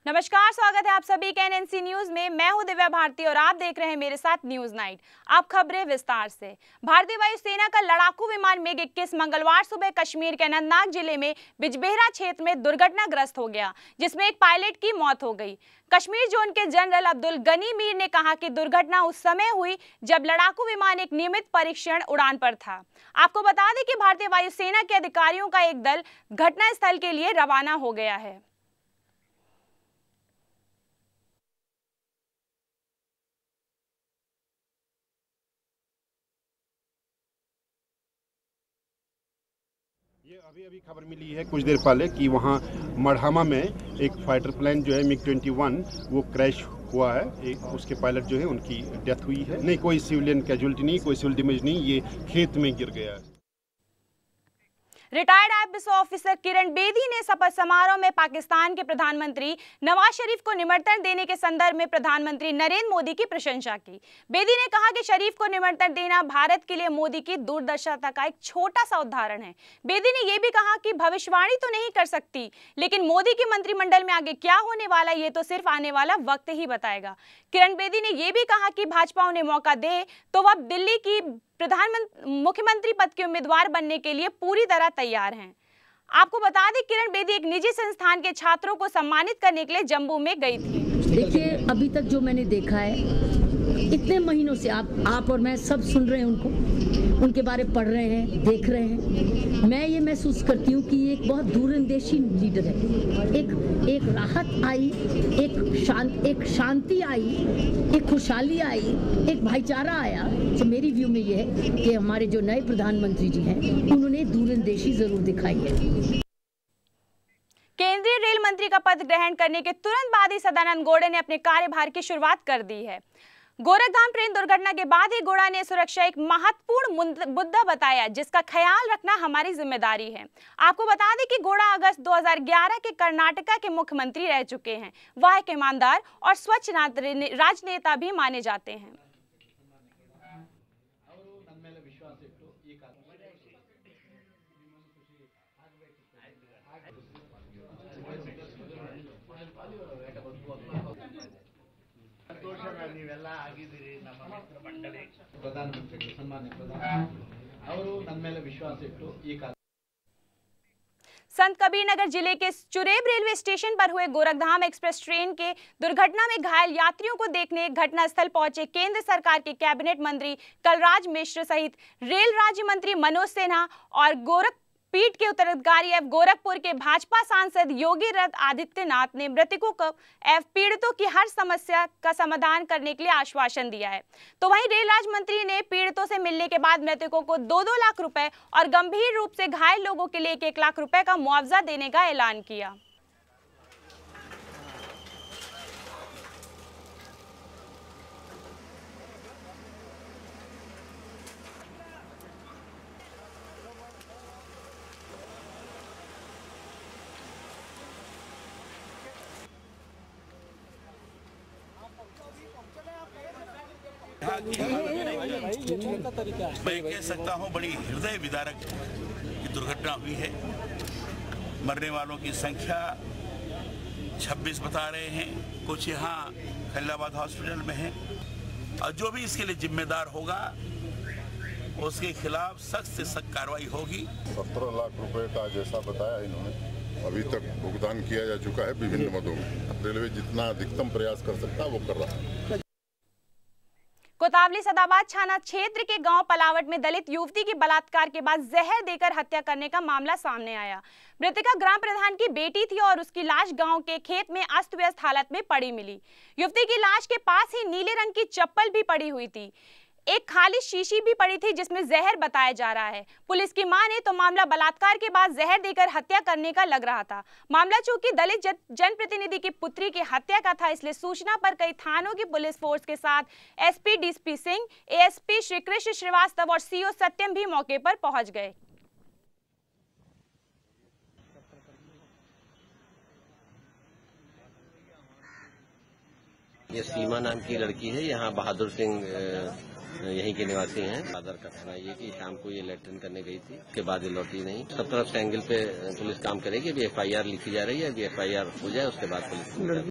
नमस्कार, स्वागत है आप सभी के एनएनसी न्यूज में। मैं हूं दिव्या भारती और आप देख रहे हैं मेरे साथ न्यूज नाइट। अब खबरें विस्तार से। भारतीय वायुसेना का लड़ाकू विमान मिग 21 मंगलवार सुबह कश्मीर के अनंतनाग जिले में बिजबेहरा क्षेत्र में दुर्घटनाग्रस्त हो गया, जिसमें एक पायलट की मौत हो गई। कश्मीर जोन के जनरल अब्दुल गनी मीर ने कहा कि दुर्घटना उस समय हुई जब लड़ाकू विमान एक नियमित परीक्षण उड़ान पर था। आपको बता दें कि भारतीय वायुसेना के अधिकारियों का एक दल घटनास्थल के लिए रवाना हो गया है। ये अभी खबर मिली है कुछ देर पहले कि वहाँ मढ़ामा में एक फाइटर प्लेन जो है मिग 21 वो क्रैश हुआ है। एक उसके पायलट जो है उनकी डेथ हुई है। नहीं, कोई सिविलियन कैजुअलिटी नहीं, कोई सिविल डैमेज नहीं, ये खेत में गिर गया है। Retired IPS officer Kiran Bedi ने शपथ समारोह में पाकिस्तान के प्रधानमंत्री नवाज शरीफ को निमंत्रण देने के संदर्भ में प्रधानमंत्री नरेंद्र मोदी की प्रशंसा की। बेदी ने कहा कि शरीफ को निमंत्रण देना भारत के लिए मोदी की दूरदर्शिता का एक छोटा सा उदाहरण है। बेदी ने यह भी कहा कि भविष्यवाणी तो नहीं कर सकती, लेकिन मोदी के मंत्रिमंडल में आगे क्या होने वाला ये तो सिर्फ आने वाला वक्त ही बताएगा। किरण बेदी ने यह भी कहा कि भाजपा उन्हें मौका दे तो वह दिल्ली की मुख्यमंत्री पद के उम्मीदवार बनने के लिए पूरी तरह तैयार हैं। आपको बता दें, किरण बेदी एक निजी संस्थान के छात्रों को सम्मानित करने के लिए जम्मू में गई थी। देखिए, अभी तक जो मैंने देखा है, इतने महीनों से आप और मैं सब सुन रहे हैं, उनके बारे में पढ़ रहे हैं, देख रहे हैं। मैं ये महसूस करती हूँ कि ये एक बहुत दूरंदेशी लीडर है। एक राहत आई, एक शांति आई, एक खुशहाली आई, एक भाईचारा आया। तो मेरी व्यू में ये है कि हमारे जो नए प्रधानमंत्री जी हैं, उन्होंने दूरंदेशी जरूर दिखाई है। केंद्रीय रेल मंत्री का पद ग्रहण करने के तुरंत बाद ही सदानंद गौड़ा ने अपने कार्यभार की शुरुआत कर दी है। गोरखधाम ट्रेन दुर्घटना के बाद ही गौड़ा ने सुरक्षा एक महत्वपूर्ण मुद्दा बताया, जिसका ख्याल रखना हमारी जिम्मेदारी है। आपको बता दें कि गौड़ा अगस्त 2011 के कर्नाटका के मुख्यमंत्री रह चुके हैं। वह एक ईमानदार और स्वच्छ राजनेता भी माने जाते हैं। संत कबीर नगर जिले के चुरेब रेलवे स्टेशन पर हुए गोरखधाम एक्सप्रेस ट्रेन के दुर्घटना में घायल यात्रियों को देखने घटनास्थल पहुंचे केंद्र सरकार के कैबिनेट मंत्री कलराज मिश्र सहित रेल राज्य मंत्री मनोज सिन्हा और गोरखपीठ के उत्तराधिकारी एवं गोरखपुर के भाजपा सांसद योगी रथ आदित्यनाथ ने मृतकों को एवं पीड़ितों की हर समस्या का समाधान करने के लिए आश्वासन दिया है। तो वहीं रेल राज्य मंत्री ने पीड़ितों से मिलने के बाद मृतकों को 2-2 लाख रुपए और गंभीर रूप से घायल लोगों के लिए 1-1 लाख रुपए का मुआवजा देने का ऐलान किया। मैं कह सकता हूं बड़ी हृदय विदारक दुर्घटना हुई है। मरने वालों की संख्या 26 बता रहे हैं, कुछ यहाँ खलीलाबाद हॉस्पिटल में है, और जो भी इसके लिए जिम्मेदार होगा उसके खिलाफ सख्त से सख्त कार्रवाई होगी। 17 लाख रुपए का जैसा बताया इन्होंने, अभी तक भुगतान किया जा चुका है विभिन्न मदों में। रेलवे जितना अधिकतम प्रयास कर सकता है वो कर रहा है। कोतवाली सदाबाद थाना क्षेत्र के गांव पलावट में दलित युवती की बलात्कार के बाद जहर देकर हत्या करने का मामला सामने आया। मृतका ग्राम प्रधान की बेटी थी और उसकी लाश गांव के खेत में अस्त व्यस्त हालत में पड़ी मिली। युवती की लाश के पास ही नीले रंग की चप्पल भी पड़ी हुई थी। एक खाली शीशी भी पड़ी थी जिसमें जहर बताया जा रहा है। पुलिस की माने तो मामला बलात्कार के बाद जहर देकर हत्या करने का लग रहा था। मामला चूंकि दलित जनप्रतिनिधि की पुत्री की हत्या का था, इसलिए सूचना पर कई थानों की पुलिस फोर्स के साथ SP DSP Singh, ASP Shri Krishna Srivastava और सीओ सत्यम भी मौके पर पहुंच गए। ये सीमा नाम की लड़की है, यहाँ बहादुर सिंह यहीं के निवासी हैं। फादर का कहना ये कि शाम को ये लेटरिन करने गई थी, उसके बाद ये लौटी नहीं। सब तरफ से एंगल पे पुलिस काम करेगी। अभी एफआईआर लिखी जा रही है, अभी एफआईआर हो जाए उसके बाद पुलिस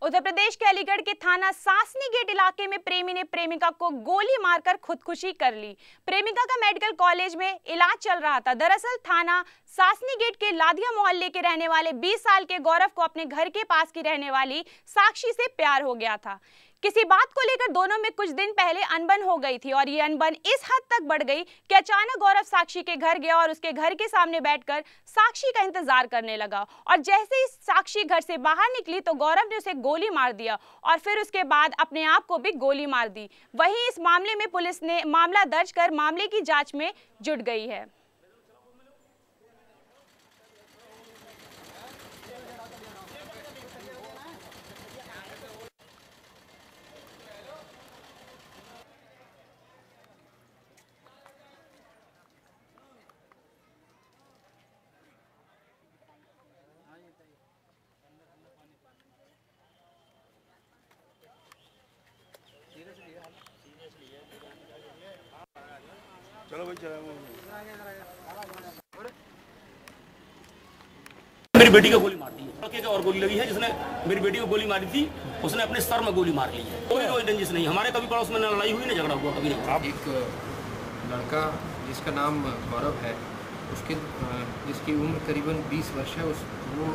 उत्तर प्रदेश के अलीगढ़ के थाना सासनी गेट इलाके में प्रेमी ने प्रेमिका को गोली मारकर खुदकुशी कर ली। प्रेमिका का मेडिकल कॉलेज में इलाज चल रहा था। दरअसल थाना सासनी गेट के लादिया मोहल्ले के रहने वाले 20 साल के गौरव को अपने घर के पास की रहने वाली साक्षी से प्यार हो गया था। किसी बात को लेकर दोनों में कुछ दिन पहले अनबन हो गई थी और ये अनबन इस हद तक बढ़ गई कि अचानक गौरव साक्षी के घर गया और उसके घर के सामने बैठकर साक्षी का इंतजार करने लगा और जैसे ही साक्षी घर से बाहर निकली तो गौरव ने उसे गोली मार दिया और फिर उसके बाद अपने आप को भी गोली मार दी। वहीं इस मामले में पुलिस ने मामला दर्ज कर मामले की जांच में जुट गई है। चलो भाई चलो। मेरी बेटी को गोली मार दी है, लड़के को और गोली लगी है। जिसने मेरी बेटी को गोली मारी थी उसने अपने सर में गोली मार ली है। कोई रंजिश नहीं, हमारे कभी पड़ोस में लड़ाई हुई, ना झगड़ा हुआ कभी नहीं। एक लड़का जिसका नाम गौरव है, उसके जिसकी उम्र करीबन 20 वर्ष है, वो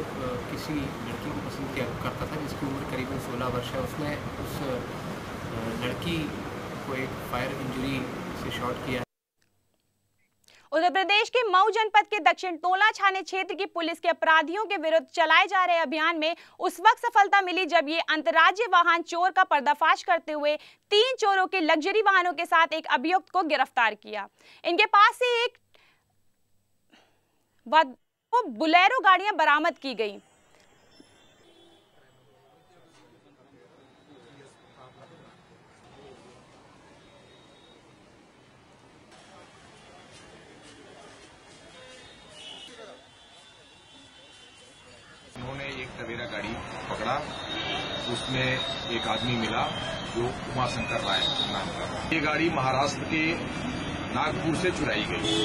किसी लड़की को पसंद करता था जिसकी उम्र करीबन 16 वर्ष है। उसने उस लड़की को एक फायर इंजरी से शॉट किया। उत्तर प्रदेश के मऊ जनपद के दक्षिण टोला थाने क्षेत्र की पुलिस के अपराधियों के विरुद्ध चलाए जा रहे अभियान में उस वक्त सफलता मिली जब ये अंतर्राज्यीय वाहन चोर का पर्दाफाश करते हुए 3 चोरों के लग्जरी वाहनों के साथ एक अभियुक्त को गिरफ्तार किया। इनके पास से एक बुलेरो गाड़ियां बरामद की गई। उन्होंने एक टवेरा गाड़ी पकड़ा, उसमें एक आदमी मिला जो उमाशंकर राय नाम का। ये गाड़ी महाराष्ट्र के नागपुर से चुराई गई।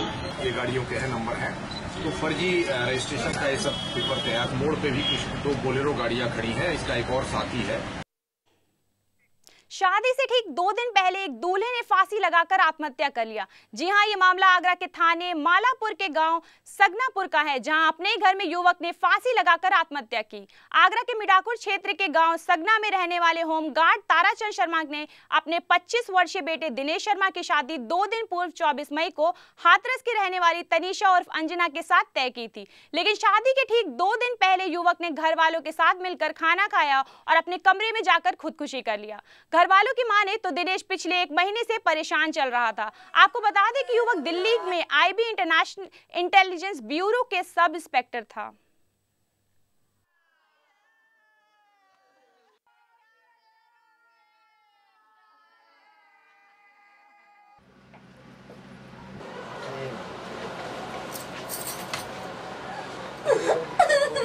ये गाड़ियों के नंबर हैं, तो फर्जी रजिस्ट्रेशन का ये सब पेपर तैयार। मोड़ पे भी कुछ 2 बोलेरो गाड़ियां खड़ी हैं, इसका एक और साथी है। शादी से ठीक 2 दिन पहले एक दूल्हे ने फांसी लगाकर आत्महत्या कर लिया। जी हां, ये मामला आगरा के थाने मालापुर के गांव सगनापुर का है, जहां अपने घर में युवक ने फांसी लगाकर आत्महत्या की। आगरा के मिडाकुर क्षेत्र के गांव सगना में रहने वाले होमगार्ड ताराचंद शर्मा ने अपने 25 वर्षीय बेटे दिनेश शर्मा की शादी 2 दिन पूर्व 24 मई को हाथरस की रहने वाली तनीषा उर्फ अंजना के साथ तय की थी। लेकिन शादी के ठीक 2 दिन पहले युवक ने घर वालों के साथ मिलकर खाना खाया और अपने कमरे में जाकर खुदकुशी कर लिया। घर वालों की माने तो दिनेश पिछले 1 महीने से परेशान चल रहा था। आपको बता दें कि युवक दिल्ली में आईबी इंटरनेशनल इंटेलिजेंस ब्यूरो के सब इंस्पेक्टर था।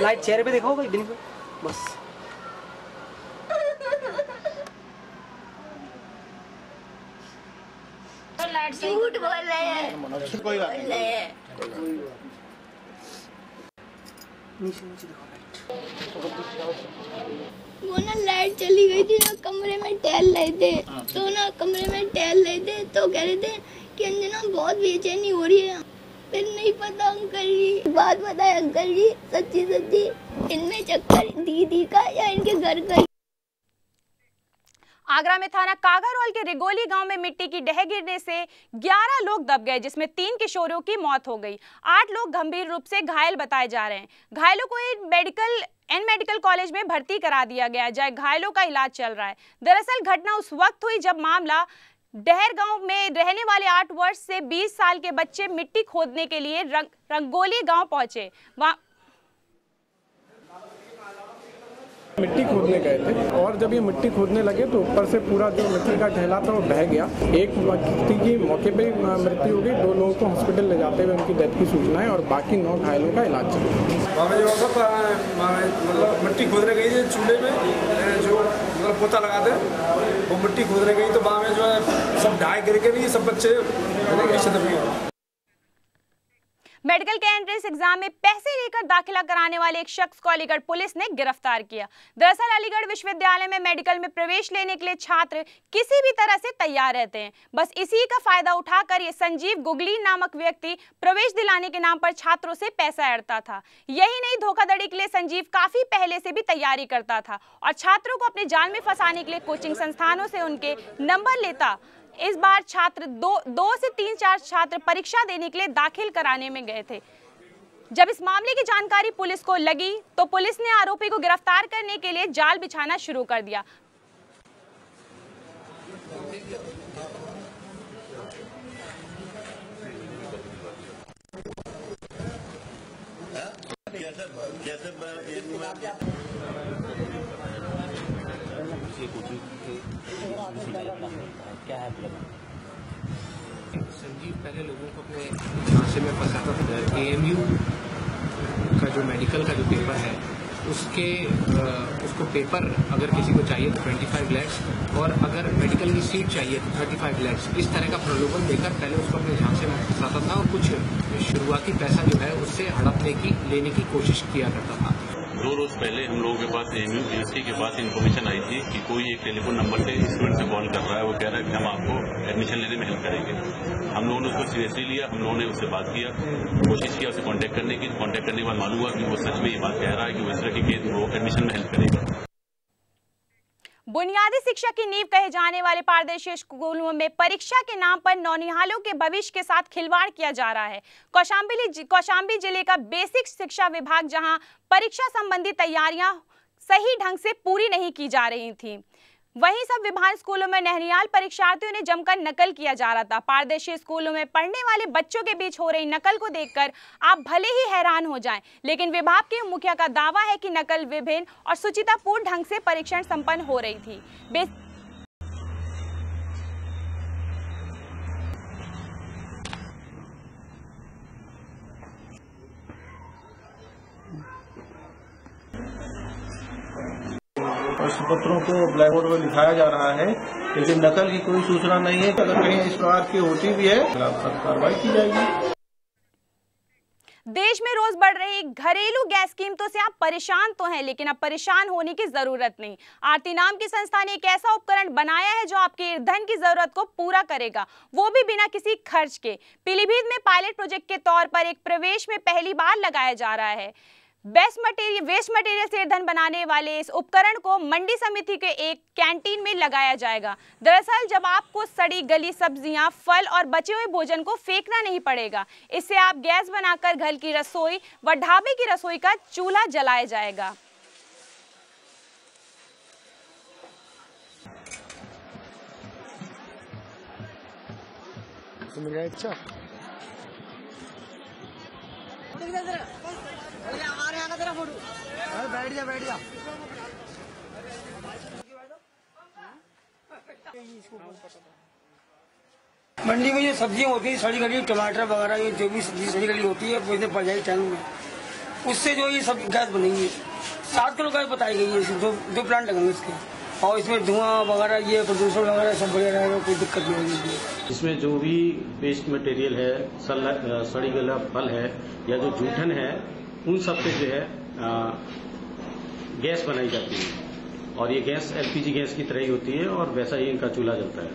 लाइट चेहरे पे दिखाओ भाई दिन को बस। झूठ बोल रहे हैं, कोई बात नहीं। वो ना लाइट चली गई थी ना, कमरे में टहल रहे थे तो ना कमरे में टहल रहे थे तो कह रहे थे कि अंजना बहुत बेचैनी हो रही है। फिर नहीं पता अंकल जी, बात बताए अंकल जी, सच्ची सच्ची इनमें चक्कर दीदी का या इनके घर का। आगरा में थाना कागारोल के रिगोली गांव में मिट्टी की ढह गिरने से 11 लोग दब गए, जिसमें 3 किशोरों की मौत हो गई। 8 लोग गंभीर रूप से घायल बताए जा रहे हैं। घायलों को मेडिकल कॉलेज में भर्ती करा दिया गया है, जहां घायलों का इलाज चल रहा है। दरअसल घटना उस वक्त हुई जब मामला डहर गांव में रहने वाले 8 वर्ष से 20 साल के बच्चे मिट्टी खोदने के लिए रंगोली गांव पहुंचे। मिट्टी खोदने गए थे और जब ये मिट्टी खोदने लगे तो ऊपर से पूरा जो मिट्टी का ढेला था वो बह गया। एक व्यक्ति की मौके पे मृत्यु हो गई, 2 लोगों को हॉस्पिटल ले जाते हुए उनकी डेथ की सूचना है और बाकी 9 घायलों का इलाज चल रहा है। मतलब मिट्टी खोदने गई थी चूल्हे में, जो मतलब पोता लगाते हैं, वो मिट्टी खोदने गई तो वहाँ में जो है सब ढाई गिर के भी सब बच्चे खत्म हुए। मेडिकल के एंट्रेंस एग्जाम में पैसे लेकर दाखिला कराने वाले एक शख्स को अलीगढ़ पुलिस ने गिरफ्तार किया। दरअसल अलीगढ़ विश्वविद्यालय में मेडिकल में प्रवेश लेने के लिए छात्र किसी भी तरह से तैयार रहते हैं। बस इसी का फायदा उठाकर ये संजीव गुगली नामक व्यक्ति प्रवेश दिलाने के नाम पर छात्रों से पैसा ऐंठता था। यही नहीं, धोखाधड़ी के लिए संजीव काफी पहले से भी तैयारी करता था और छात्रों को अपने जाल में फंसाने के लिए कोचिंग संस्थानों से उनके नंबर लेता। इस बार छात्र दो से 3-4 छात्र परीक्षा देने के लिए दाखिल कराने में गए थे। जब इस मामले की जानकारी पुलिस को लगी तो पुलिस ने आरोपी को गिरफ्तार करने के लिए जाल बिछाना शुरू कर दिया। क्या है संजीव पहले लोगों को अपने झांसे में फंसाता था। AMU का जो मेडिकल का जो पेपर है उसको पेपर अगर किसी को चाहिए तो 25 लाख और अगर मेडिकल की सीट चाहिए तो 35 लाख, इस तरह का प्रलोभन देकर पहले उसको अपने झांसे में फंसाता था और कुछ शुरुआती पैसा जो है उससे लेने की कोशिश किया करता था। 2 रोज पहले हम लोगों के पास AMU यूनिवर्सिटी के पास इन्फॉर्मेशन आई थी कि कोई एक टेलीफोन नंबर से स्टूडेंट से कॉल कर रहा है। वो कह रहा है कि हम आपको एडमिशन लेने में हेल्प करेंगे। हम लोगों ने उसको सीरियसली लिया। हम लोगों ने उससे बात किया, कोशिश किया उसे कांटेक्ट करने की। कांटेक्ट करने के बाद मालूम हुआ कि वो सच में ये बात कह रहा है कि वो इस तरह की वो एडमिशन में हेल्प करेगा। बुनियादी शिक्षा की नींव कहे जाने वाले पारदर्शी स्कूलों में परीक्षा के नाम पर नौनिहालों के भविष्य के साथ खिलवाड़ किया जा रहा है। कौशाम्बी जिले का बेसिक शिक्षा विभाग जहां परीक्षा संबंधी तैयारियां सही ढंग से पूरी नहीं की जा रही थी, वहीं सब विभाग स्कूलों में नहरियाल परीक्षार्थियों ने जमकर नकल किया जा रहा था। पारदर्शी स्कूलों में पढ़ने वाले बच्चों के बीच हो रही नकल को देखकर आप भले ही हैरान हो जाएं, लेकिन विभाग के मुखिया का दावा है कि नकल विभिन्न और सुचितापूर्ण ढंग से परीक्षण संपन्न हो रही थी। प्रश्न पत्रों को ब्लैक बोर्ड पर लिखाया जा रहा है, लेकिन नकल की कोई सूचना नहीं है। अगर कहीं इस प्रकार की होती भी है तो कार्रवाई की जाएगी। देश में रोज बढ़ रही घरेलू गैस कीमतों से आप परेशान तो हैं, लेकिन अब परेशान होने की जरूरत नहीं। आरती नाम की संस्था ने एक ऐसा उपकरण बनाया है जो आपके ईंधन की जरूरत को पूरा करेगा, वो भी बिना किसी खर्च के। पीलीभीत में पायलट प्रोजेक्ट के तौर पर एक प्रवेश में पहली बार लगाया जा रहा है। वेस्ट मटेरियल से ईंधन बनाने वाले इस उपकरण को मंडी समिति के एक कैंटीन में लगाया जाएगा। दरअसल जब आपको सड़ी गली सब्जियां, फल और बचे हुए भोजन को फेंकना नहीं पड़ेगा। इससे आप गैस बनाकर घर की रसोई व ढाबे की रसोई का चूल्हा जलाया जाएगा। बैठ जा। मंडी में जो सब्जियां होती है सड़ी गली, टमाटर वगैरह, ये जो भी सब्जी सड़ी गली होती है वो इसे पड़ जाएगी टैंक में, उससे जो ये सब गैस बनेगी। 7 किलो गैस बताई गई है। दो प्लांट लगेंगे इसके, और इसमें धुआं वगैरह, ये प्रदूषण वगैरह सब बढ़िया रहेगा, कोई दिक्कत नहीं होगी। इसमें जो भी वेस्ट मटेरियल है, सड़ी गला फल है या जो जूठन है, उन सब से जो है गैस बनाई जाती है और ये गैस LPG गैस की तरह ही होती है और वैसा ही इनका चूल्हा जलता है।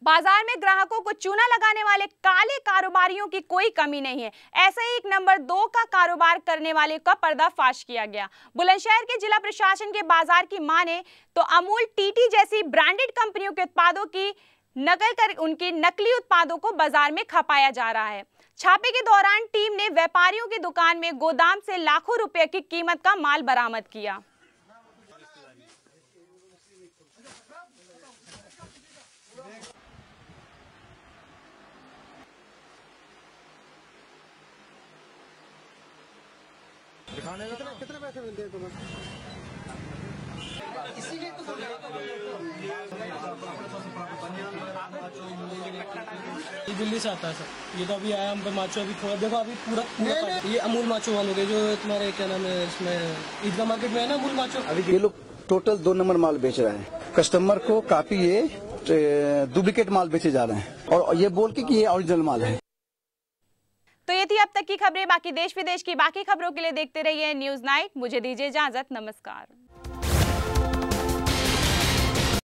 बाजार में ग्राहकों को चूना लगाने वाले काले कारोबारियों की कोई कमी नहीं है। ऐसे ही एक नंबर 2 का कारोबार करने वाले का पर्दाफाश किया गया। बुलंदशहर के जिला प्रशासन के बाजार की माने तो अमूल, TT जैसी ब्रांडेड कंपनियों के उत्पादों की नकल कर उनकी नकली उत्पादों को बाजार में खपाया जा रहा है। छापे के दौरान टीम ने व्यापारियों की दुकान में गोदाम से लाखों रुपए की कीमत का माल बरामद किया। कितने पैसे मिलते हैं तुम्हें? इसीलिए तो ये दिल्ली से आता है सर। ये तो अभी आया हम पे माचो, अभी थोड़ा देखो, अभी पूरा ये अमूल माचो वालों के जो तुम्हारे क्या नाम है, इसमें ईदगाह मार्केट में है ना अमूल माचो। अभी ये लोग टोटल 2 नंबर माल बेच रहे हैं। कस्टमर को काफी ये डुप्लीकेट माल बेचे जा रहे हैं और ये बोल के कि ये ओरिजिनल माल है। तो ये थी अब तक की खबरें। बाकी देश विदेश की बाकी खबरों के लिए देखते रहिए न्यूज़ नाइट। मुझे दीजिए इजाजत, नमस्कार।